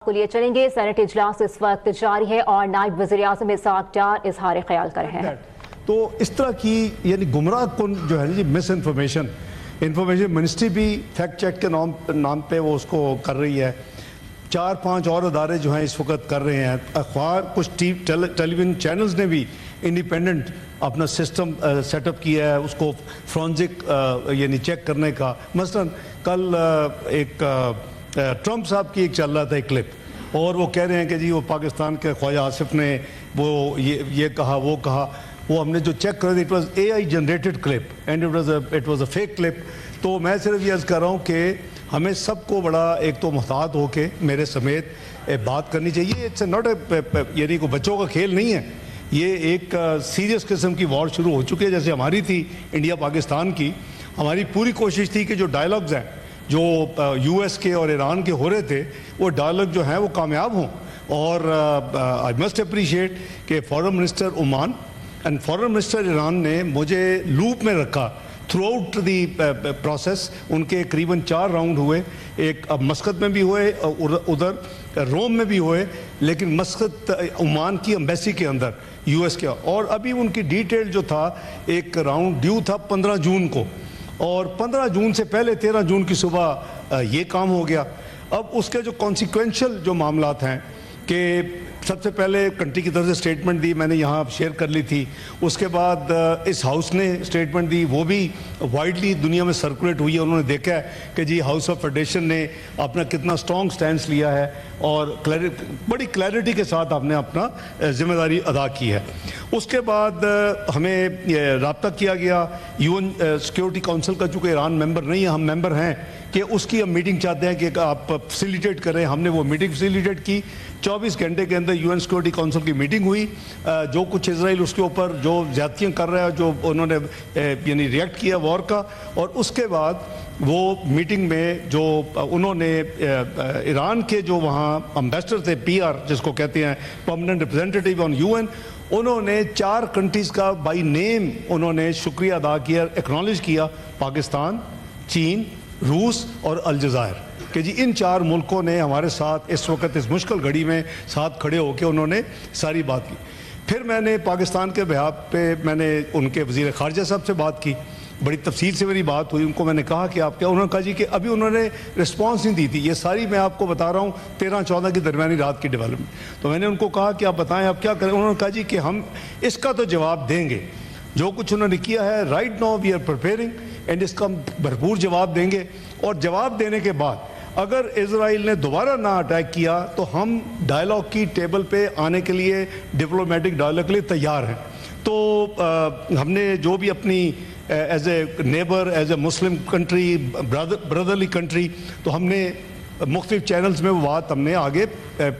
کو لیے چلیں گے۔ سینٹ اجلاس اس وقت جاری ہے اور نائب وزیر اعظم اسحاق ڈار اظہار خیال کر رہے ہیں۔ تو اس طرح کی یعنی گمراہ کن جو ہے جی مس انفارمیشن منسٹری بھی فیکٹ چیک کے نام پہ وہ اس کو کر رہی ہے۔ 4-5 اور ادارے جو ہیں اس وقت کر رہے ہیں۔ اخبار کچھ ٹیلی ویژن چینلز نے بھی انڈیپینڈنٹ اپنا سسٹم سیٹ اپ کیا ہے اس کو فرانزک یعنی چیک کرنے کا۔ مثلا کل ایک ٹرمپ صاحب کی ایک چل رہا تھا ایک کلپ، اور وہ کہہ رہے ہیں کہ جی وہ پاکستان کے خواجہ آصف نے وہ یہ کہا وہ کہا۔ وہ ہم نے جو چیک کر دی it was AI generated clip and it was a fake clip. تو میں صرف یہ عرض کر رہا ہوں کہ ہمیں سب کو بڑا ایک تو محتاط ہو کے میرے سمیت بات کرنی چاہیے۔ اٹس ناٹ یعنی کوئی بچوں کا کھیل نہیں ہے، یہ ایک سیریس قسم کی وار شروع ہو چکی ہے جیسے ہماری تھی انڈیا پاکستان کی۔ ہماری پوری کوشش تھی کہ جو ڈائلاگز ہیں جو US کے اور ایران کے ہو رہے تھے وہ ڈائلاگ جو ہیں وہ کامیاب ہوں۔ اور آئی مسٹ اپریشیٹ کہ foreign minister Oman and foreign minister Iran نے مجھے لوپ میں رکھا تھرو آؤٹ دی پروسیس۔ ان کے قریباً 4 راؤنڈ ہوئے، ایک مسقط میں بھی ہوئے، ادھر روم میں بھی ہوئے، لیکن مسقط عمان کی ایمبیسی کے اندر US کے، اور ابھی ان کی ڈیٹیل جو تھا ایک راؤنڈ ڈیو تھا 15 جون کو، اور 15 جون سے پہلے 13 جون کی صبح یہ کام ہو گیا۔ اب اس کے جو کانسیکوینشل جو معاملات ہیں کہ سب سے پہلے کنٹری کی طرف سے اسٹیٹمنٹ دی، میں نے یہاں شیئر کر لی تھی۔ اس کے بعد اس ہاؤس نے اسٹیٹمنٹ دی، وہ بھی وائڈلی دنیا میں سرکولیٹ ہوئی ہے۔ انہوں نے دیکھا ہے کہ جی ہاؤس آف فیڈریشن نے اپنا کتنا اسٹرانگ سٹینس لیا ہے اور بڑی کلیئرٹی کے ساتھ آپ نے اپنا ذمہ داری ادا کی ہے۔ اس کے بعد ہمیں رابطہ کیا گیا UN سیکورٹی کونسل کا، چونکہ ایران ممبر نہیں ہے، ہم ممبر ہیں، کہ اس کی ہم میٹنگ چاہتے ہیں کہ آپ فیسیلیٹیٹ کریں۔ ہم نے وہ میٹنگ فیسیلیٹیٹ کی۔ 24 گھنٹے کے اندر UN سیکورٹی کونسل کی میٹنگ ہوئی۔ جو کچھ اسرائیل اس کے اوپر جو زیادتیاں کر رہا ہے، جو انہوں نے یعنی ریئیکٹ کیا وار کا، اور اس کے بعد وہ میٹنگ میں جو انہوں نے ایران کے جو وہاں امبیسڈر تھے PR جس کو کہتے ہیں پرماننٹ ریپرزینٹیٹیو آن UN، انہوں نے 4 کنٹریز کا بائی نیم انہوں نے شکریہ ادا کیا، ایکنالج کیا، پاکستان، چین، روس اور الجزائر، کہ جی ان 4 ملکوں نے ہمارے ساتھ اس وقت اس مشکل گھڑی میں ساتھ کھڑے ہو کے انہوں نے ساری بات کی۔ پھر میں نے پاکستان کے بہاف پہ میں نے ان کے وزیر خارجہ صاحب سے بات کی، بڑی تفصیل سے میری بات ہوئی۔ ان کو میں نے کہا کہ آپ کیا، انہوں نے کہا جی کہ ابھی انہوں نے رسپانس نہیں دی تھی، یہ ساری میں آپ کو بتا رہا ہوں 13-14 کی درمیانی رات کی ڈیولپمنٹ۔ تو میں نے ان کو کہا کہ آپ بتائیں آپ کیا کریں۔ انہوں نے کہا جی کہ ہم اس کا تو جواب دیں گے، جو کچھ انہوں نے کیا ہے right now we are preparing and اس کا بھرپور جواب دیں گے، اور جواب دینے کے بعد اگر اسرائیل نے دوبارہ نہ اٹیک کیا تو ہم ڈائلاگ کی ٹیبل پہ آنے کے لیے، ڈپلومیٹک ڈائلاگ کے لیے تیار ہیں۔ تو ہم نے جو بھی اپنی as a neighbour, as a Muslim country, brotherly country, تو ہم نے مختلف چینلز میں وہ بات ہم نے آگے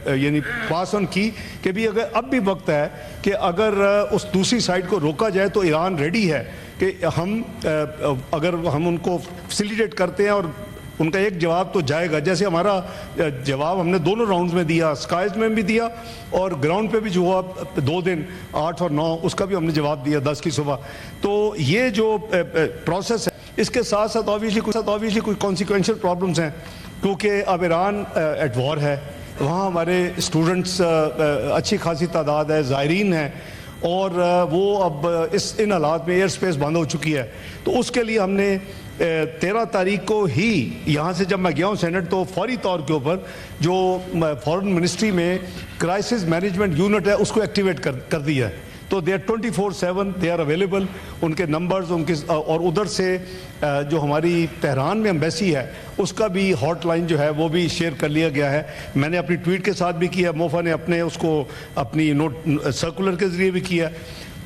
یعنی پاس آن کی کہ بھی اگر اب بھی وقت ہے کہ اگر اس دوسری سائڈ کو روکا جائے تو ایران ریڈی ہے کہ ہم اگر ہم ان کو فیسیلیٹیٹ کرتے ہیں اور ان کا ایک جواب تو جائے گا، جیسے ہمارا جواب ہم نے دونوں راؤنڈز میں دیا، اسکائز میں بھی دیا اور گراؤنڈ پہ بھی جو ہوا 2 دن 8 اور 9 اس کا بھی ہم نے جواب دیا 10 کی صبح۔ تو یہ جو پروسیس ہے اس کے ساتھ ساتھ آبویسلی کوئی کانسیکوینشل پرابلمس ہیں، کیونکہ اب ایران ایٹ وار ہے، وہاں ہمارے اسٹوڈنٹس اچھی خاصی تعداد ہے، زائرین ہیں، اور وہ اب ان حالات میں ایئر سپیس بند ہو چکی ہے۔ تو اس کے لیے ہم نے 13 تاریخ کو ہی یہاں سے جب میں گیا ہوں سینٹ، تو فوری طور کے اوپر جو فارن منسٹری میں کرائسس مینجمنٹ یونٹ ہے اس کو ایکٹیویٹ کر دیا ہے۔ تو they are 24/7 they are available, ان کے نمبرز ان کے، اور ادھر سے جو ہماری تہران میں ایمبیسی ہے اس کا بھی ہاٹ لائن جو ہے وہ بھی شیئر کر لیا گیا ہے۔ میں نے اپنی ٹویٹ کے ساتھ بھی کیا، موفا نے اپنے اس کو اپنی نوٹ سرکولر کے ذریعے بھی کیا۔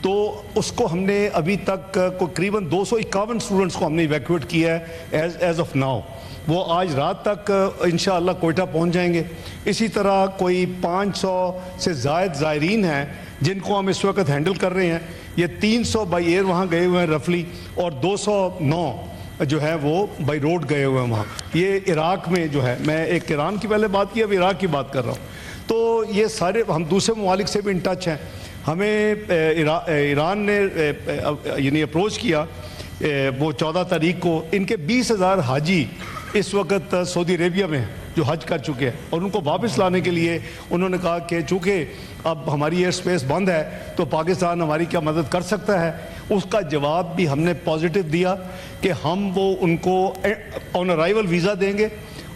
تو اس کو ہم نے ابھی تک تقریباً 251 اسٹوڈنٹس کو ہم نے ایویکویٹ کیا ہے ایز آف ناؤ۔ وہ آج رات تک انشاءاللہ کوئٹہ پہنچ جائیں گے۔ اسی طرح کوئی 500 سے زائد زائرین ہیں جن کو ہم اس وقت ہینڈل کر رہے ہیں۔ یہ 300 بائی ایئر وہاں گئے ہوئے ہیں رفلی، اور 209 جو ہے وہ بائی روڈ گئے ہوئے ہیں وہاں۔ یہ عراق میں جو ہے، میں ایک ایران کی پہلے بات کی، اب عراق کی بات کر رہا ہوں۔ تو یہ سارے ہم دوسرے ممالک سے بھی ان ٹچ ہیں۔ ہمیں ایران نے یعنی اپروچ کیا وہ 14 تاریخ کو، ان کے 20,000 حاجی اس وقت سعودی عربیہ میں ہیں جو حج کر چکے ہیں, اور ان کو واپس لانے کے لیے انہوں نے کہا کہ چونکہ اب ہماری ایئر اسپیس بند ہے تو پاکستان ہماری کیا مدد کر سکتا ہے. اس کا جواب بھی ہم نے پازیٹیو دیا کہ ہم وہ ان کو آن ارائیول ویزا دیں گے,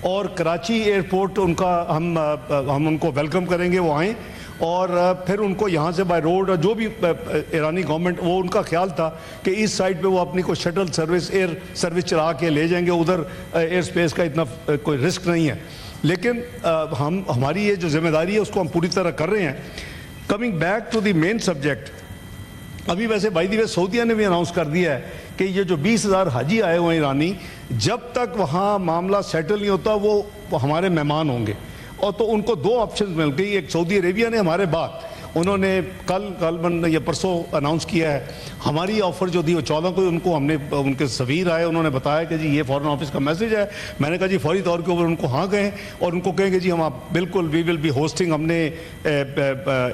اور کراچی ایئرپورٹ ان کا ہم ان کو ویلکم کریں گے, وہ آئیں, اور پھر ان کو یہاں سے بائی روڈ, اور جو بھی ایرانی گورنمنٹ, وہ ان کا خیال تھا کہ اس سائٹ پہ وہ اپنی کوئی شٹل سروس, ایئر سروس چلا کے لے جائیں گے, ادھر ایئر اسپیس کا اتنا کوئی رسک نہیں ہے. لیکن ہماری یہ جو ذمہ داری ہے اس کو ہم پوری طرح کر رہے ہیں. Coming back to the main subject, ابھی ویسے بائی دی وے سعودیہ نے بھی اناؤنس کر دیا ہے کہ یہ جو 20,000 حاجی آئے ہوئے ہیں ایرانی, جب تک وہاں معاملہ سیٹل نہیں ہوتا وہ ہمارے مہمان ہوں گے. اور تو ان کو 2 آپشنز مل گئی. ایک سعودی عربیہ نے ہمارے بعد انہوں نے کل یا پرسوں اناؤنس کیا ہے, ہماری آفر جو دی وہ 14 کو ان کو ہم نے, ان کے سفیر آئے, انہوں نے بتایا کہ جی یہ فارن آفس کا میسج ہے. میں نے کہا جی فوری طور کے اوپر ان کو ہاں گئے, اور ان کو کہیں گے جی ہم آپ بالکل وی ول بی ہوسٹنگ. ہم نے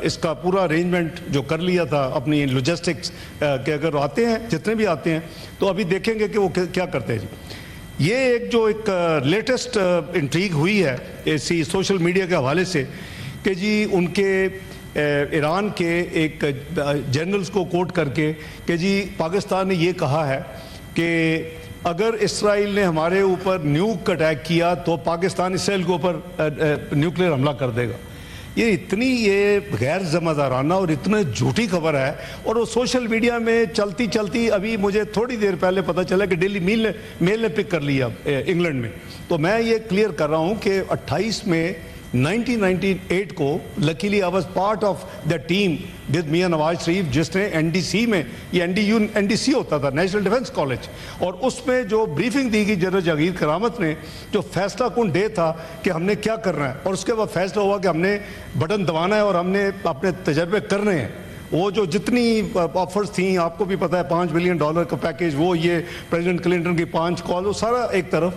اس کا پورا ارینجمنٹ جو کر لیا تھا اپنی لاجسٹکس کہ اگر آتے ہیں جتنے بھی آتے ہیں تو ابھی دیکھیں گے کہ وہ کیا کرتے ہیں. جی یہ ایک جو ایک لیٹسٹ انٹریگ ہوئی ہے اسی سوشل میڈیا کے حوالے سے کہ جی ان کے ایران کے ایک جنرلز کو کوٹ کر کے کہ جی پاکستان نے یہ کہا ہے کہ اگر اسرائیل نے ہمارے اوپر نیوک اٹیک کیا تو پاکستان اسرائیل کے اوپر نیوکلیئر حملہ کر دے گا. یہ اتنی یہ غیر ذمہ دارانہ اور اتنے جھوٹی خبر ہے, اور وہ سوشل میڈیا میں چلتی چلتی ابھی مجھے تھوڑی دیر پہلے پتہ چلا کہ ڈیلی میل نے پک کر لیا انگلینڈ میں. تو میں یہ کلیئر کر رہا ہوں کہ 28 میں 1998 کو luckily I was part of the team with Mian Nawaz شریف جس نے این ڈی سی میں, یہ این ڈی سی ہوتا تھا نیشنل ڈیفنس کالج, اور اس میں جو بریفنگ دی گئی جنرل جاگیر کرامت نے, جو فیصلہ کن ڈے تھا کہ ہم نے کیا کرنا ہے, اور اس کے بعد فیصلہ ہوا کہ ہم نے بٹن دبانا ہے اور ہم نے اپنے تجربے کرنے ہیں. وہ جو جتنی آفرز تھیں آپ کو بھی پتہ ہے, $5 بلین کا پیکیج, وہ یہ پریزیڈنٹ کلنٹن کی 5 کال, وہ سارا ایک طرف.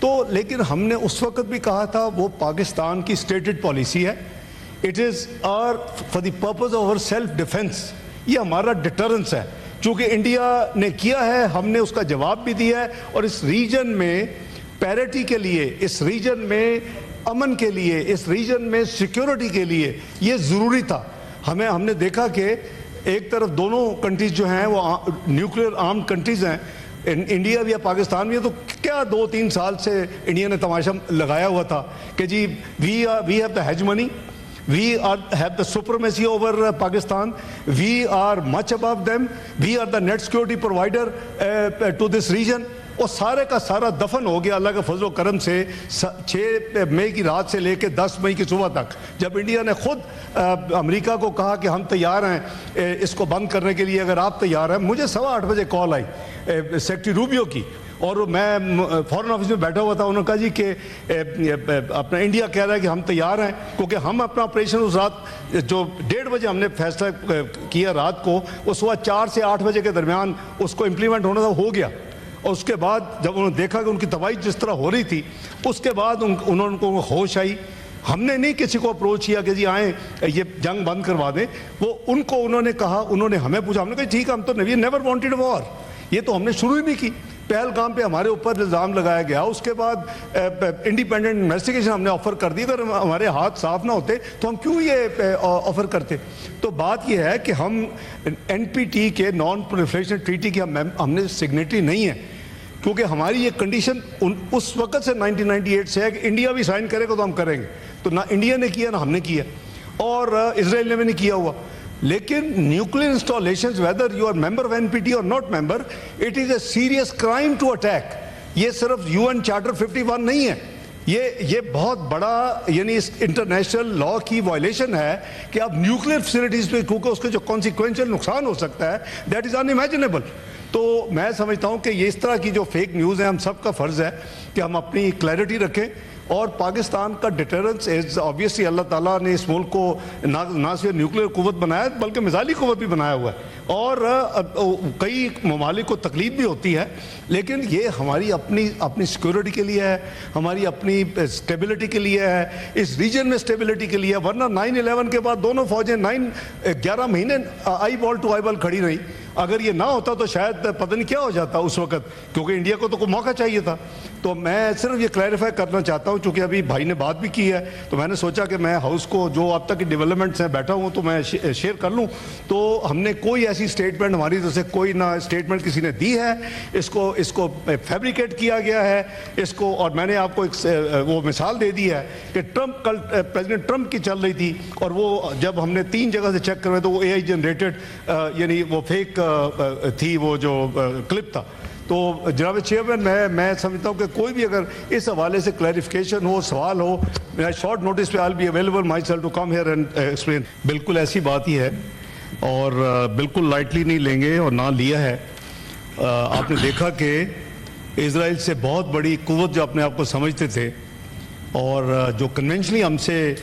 تو لیکن ہم نے اس وقت بھی کہا تھا وہ پاکستان کی اسٹیٹڈ پالیسی ہے, it is for the purpose of our self defence. یہ ہمارا ڈیٹرنس ہے, چونکہ انڈیا نے کیا ہے ہم نے اس کا جواب بھی دیا ہے. اور اس ریجن میں پیرٹی کے لیے, اس ریجن میں امن کے لیے, اس ریجن میں سیکیورٹی کے لیے یہ ضروری تھا. ہم نے دیکھا کہ ایک طرف دونوں کنٹریز جو ہیں وہ نیوکلیئر آرمڈ کنٹریز ہیں, انڈیا بھی ہے پاکستان بھی ہے. تو کیا 2-3 سال سے انڈیا نے تماشا لگایا ہوا تھا کہ جی we have the hegemony, we have the supremacy over Pakistan, we are much above them, we are the net security provider to this region. اور سارے کا سارا دفن ہو گیا اللہ کے فضل و کرم سے 6 مئی کی رات سے لے کے 10 مئی کی صبح تک, جب انڈیا نے خود امریکہ کو کہا کہ ہم تیار ہیں اس کو بند کرنے کے لیے اگر آپ تیار ہیں. مجھے 8:15 بجے کال آئی سیکرٹری روبیو کی, اور میں فارن آفس میں بیٹھا ہوا تھا. انہوں نے کہا جی کہ اپنا انڈیا کہہ رہا ہے کہ ہم تیار ہیں, کیونکہ ہم اپنا آپریشن اس رات جو 1:30 بجے ہم نے فیصلہ کیا رات کو, وہ صبح 4 سے 8 بجے کے درمیان اس کو امپلیمنٹ ہونا تھا, ہو گیا. اور اس کے بعد جب انہوں نے دیکھا کہ ان کی تباہی جس طرح ہو رہی تھی, اس کے بعد انہوں کو ہوش آئی. ہم نے نہیں کسی کو اپروچ کیا کہ جی آئیں یہ جنگ بند کروا دیں. وہ ان کو انہوں نے کہا, انہوں نے ہمیں پوچھا, ہم نے کہا ٹھیک ہے ہم تو نیور وانٹیڈ وار, یہ تو ہم نے شروع ہی نہیں کی. پہلگام پہ ہمارے اوپر الزام لگایا گیا, اس کے بعد انڈیپینڈنٹ انویسٹیگیشن ہم نے آفر کر دی. اگر ہمارے ہاتھ صاف نہ ہوتے تو ہم کیوں یہ آفر کرتے. تو بات یہ ہے کہ ہم این پی ٹی کے نان پرولیفریشن ٹریٹی کے ہم نے سگنیٹری نہیں ہیں, کیونکہ ہماری یہ کنڈیشن اس وقت سے 1998 سے ہے کہ انڈیا بھی سائن کرے گا تو ہم کریں گے. تو نہ انڈیا نے کیا نہ ہم نے کیا, اور اسرائیل نے بھی نہیں کیا ہوا. لیکن nuclear installations whether you are member of N P T or not member, it is a serious crime to attack. یہ صرف یو این چارٹر 51 نہیں ہے, یہ بہت بڑا یعنی اس انٹرنیشنل لا کی وائلیشن ہے کہ اب نیوکلیئر فیسلٹیز پہ, کیونکہ اس کے جو کانسیکوینشل نقصان ہو سکتا ہے دیٹ از انامیجنیبل. تو میں سمجھتا ہوں کہ یہ اس طرح کی جو فیک نیوز ہیں, ہم سب کا فرض ہے کہ ہم اپنی کلیئرٹی رکھیں. اور پاکستان کا ڈیٹرنس از آبویسلی اللہ تعالیٰ نے اس ملک کو نہ صرف نیوکلیئر قوت بنایا بلکہ میزائلی قوت بھی بنایا ہوا ہے, اور کئی ممالک کو تکلیف بھی ہوتی ہے, لیکن یہ ہماری اپنی سیکورٹی کے لیے ہے, ہماری اپنی اسٹیبلٹی کے لیے ہے, اس ریجن میں اسٹیبلٹی کے لیے. ورنہ 9/11 کے بعد دونوں فوجیں 11 مہینے آئی بال ٹو آئی بال کھڑی رہی, اگر یہ نہ ہوتا تو شاید پتہ نہیں کیا ہو جاتا اس وقت, کیونکہ انڈیا کو تو کوئی موقع چاہیے تھا. تو میں صرف یہ کلیریفائی کرنا چاہتا ہوں, چونکہ ابھی بھائی نے بات بھی کی ہے تو میں نے سوچا کہ میں ہاؤس کو جو اب تک کی ڈیولپمنٹس ہیں بیٹھا ہوں تو میں شیئر کر لوں. تو ہم نے کوئی ایسی اسٹیٹمنٹ ہماری طرف سے کوئی نہ اسٹیٹمنٹ کسی نے دی ہے, اس کو فیبریکیٹ کیا گیا ہے اس کو. اور میں نے آپ کو ایک وہ مثال دے دی ہے کہ ٹرمپ کل پریزیڈنٹ ٹرمپ کی چل رہی تھی, اور وہ جب ہم نے 3 جگہ سے چیک کروائے تو وہ اے آئی جنریٹڈ یعنی وہ فیک تھی وہ جو کلپ تھا. تو جناب چیئرمین میں سمجھتا ہوں کہ کوئی بھی اگر اس حوالے سے کلیریفیکیشن ہو, سوال ہو, شارٹ نوٹس پہ I be available myself to come here and explain. بالکل ایسی بات ہی ہے اور بالکل لائٹلی نہیں لیں گے اور نہ لیا ہے. آپ نے دیکھا کہ اسرائیل سے بہت بڑی قوت جو اپنے آپ کو سمجھتے تھے اور جو کنونشنلی ہم سے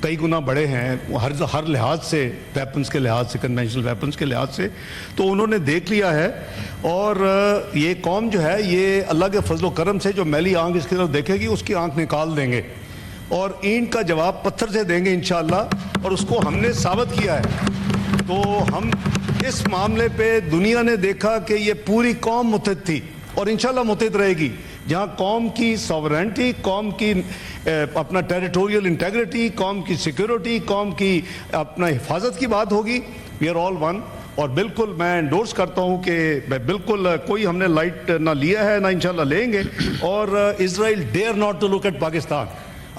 کئی گنا بڑے ہیں ہر لحاظ سے, ویپنز کے لحاظ سے, کنونشنل ویپنز کے لحاظ سے, تو انہوں نے دیکھ لیا ہے. اور یہ قوم جو ہے یہ اللہ کے فضل و کرم سے جو میلی آنکھ اس کی طرف دیکھے گی اس کی آنکھ نکال دیں گے اور اینٹ کا جواب پتھر سے دیں گے انشاءاللہ, اور اس کو ہم نے ثابت کیا ہے. تو ہم اس معاملے پہ دنیا نے دیکھا کہ یہ پوری قوم متحد تھی اور انشاءاللہ متحد رہے گی. جہاں قوم کی ساورینٹی, قوم کی اپنا ٹیریٹوریل انٹیگریٹی, قوم کی سیکیورٹی, قوم کی اپنا حفاظت کی بات ہوگی, وی آر آل ون. اور بالکل میں انڈورس کرتا ہوں کہ بالکل کوئی ہم نے لائٹ نہ لیا ہے نہ انشاءاللہ لیں گے. اور Israel dare not to look at Pakistan.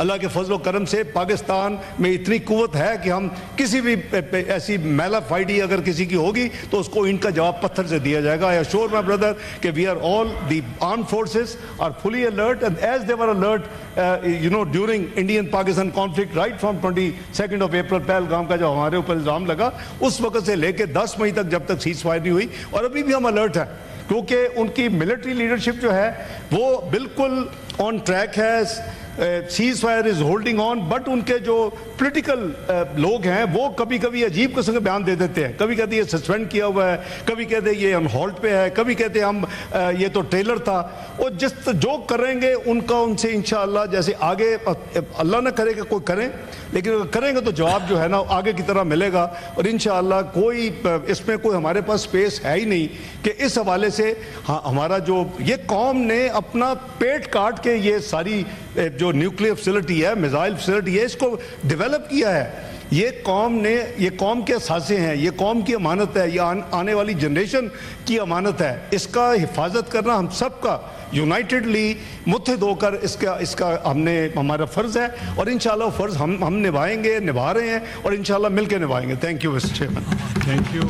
اللہ کے فضل و کرم سے پاکستان میں اتنی قوت ہے کہ ہم کسی بھی ایسی میلا فائڈی اگر کسی کی ہوگی تو اس کو ان کا جواب پتھر سے دیا جائے گا. آئی ایشور مائی بردر کہ we are all the armed forces are fully alert and as they were alert during Indian Pakistan conflict right from 22 April Pahalgam کا جو ہمارے اوپر الزام لگا اس وقت سے لے کے 10 مئی تک جب تک سیز فائر نہیں ہوئی. اور ابھی بھی ہم الرٹ ہیں کیونکہ ان کی ملٹری لیڈرشپ جو ہے وہ بالکل آن ٹریک ہے. Cease fire is holding on, but in کے جو پولیٹیکل لوگ ہیں وہ کبھی کبھی عجیب قسم کے بیان دے دیتے ہیں. کبھی کہتے ہیں یہ سسپینڈ کیا ہوا ہے, کبھی کہتے ہیں یہ ہم ہالٹ پہ ہے, کبھی کہتے ہیں ہم یہ تو ٹریلر تھا. اور جس جو کریں گے ان کا ان سے انشاءاللہ جیسے آگے اللہ نہ کرے کہ کوئی کریں, لیکن اگر کریں گے تو جواب جو ہے نا آگے کی طرح ملے گا. اور انشاءاللہ کوئی اس میں کوئی ہمارے پاس سپیس ہے ہی نہیں کہ اس حوالے سے ہمارا جو یہ قوم نے اپنا پیٹ کاٹ کے یہ ساری جو نیوکلیئر فیسلٹی ہے, میزائل فیسلٹی ہے, اس کو ڈیولپ کیا ہے. یہ قوم نے, یہ قوم کے اثاثے ہیں, یہ قوم کی امانت ہے, یہ آنے والی جنریشن کی امانت ہے. اس کا حفاظت کرنا ہم سب کا یونائٹڈلی متحد ہو کر اس کا ہمارا فرض ہے. اور انشاءاللہ وہ فرض ہم نبھائیں گے, نبھا رہے ہیں اور انشاءاللہ مل کے نبھائیں گے. Thank you mister chairman. Thank you.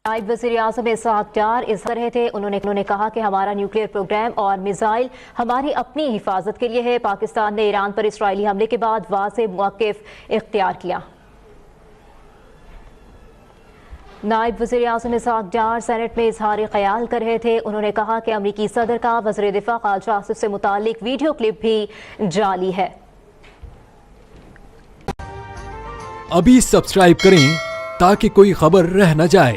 نائب وزیر اعظم اسحاق ڈار اس طرح تھے. انہوں نے کہا کہ ہمارا نیوکلیئر پروگرام اور میزائل ہماری اپنی حفاظت کے لیے ہے. پاکستان نے ایران پر اسرائیلی حملے کے بعد واضح موقف اختیار کیا. نائب وزیر اعظم اسحاق ڈار سینٹ میں اظہار خیال کر رہے تھے. انہوں نے کہا کہ امریکی صدر کا وزیر دفاع خارجہ آصف سے متعلق ویڈیو کلپ بھی جعلی ہے. ابھی سبسکرائب کریں تاکہ کوئی خبر رہ نہ جائے.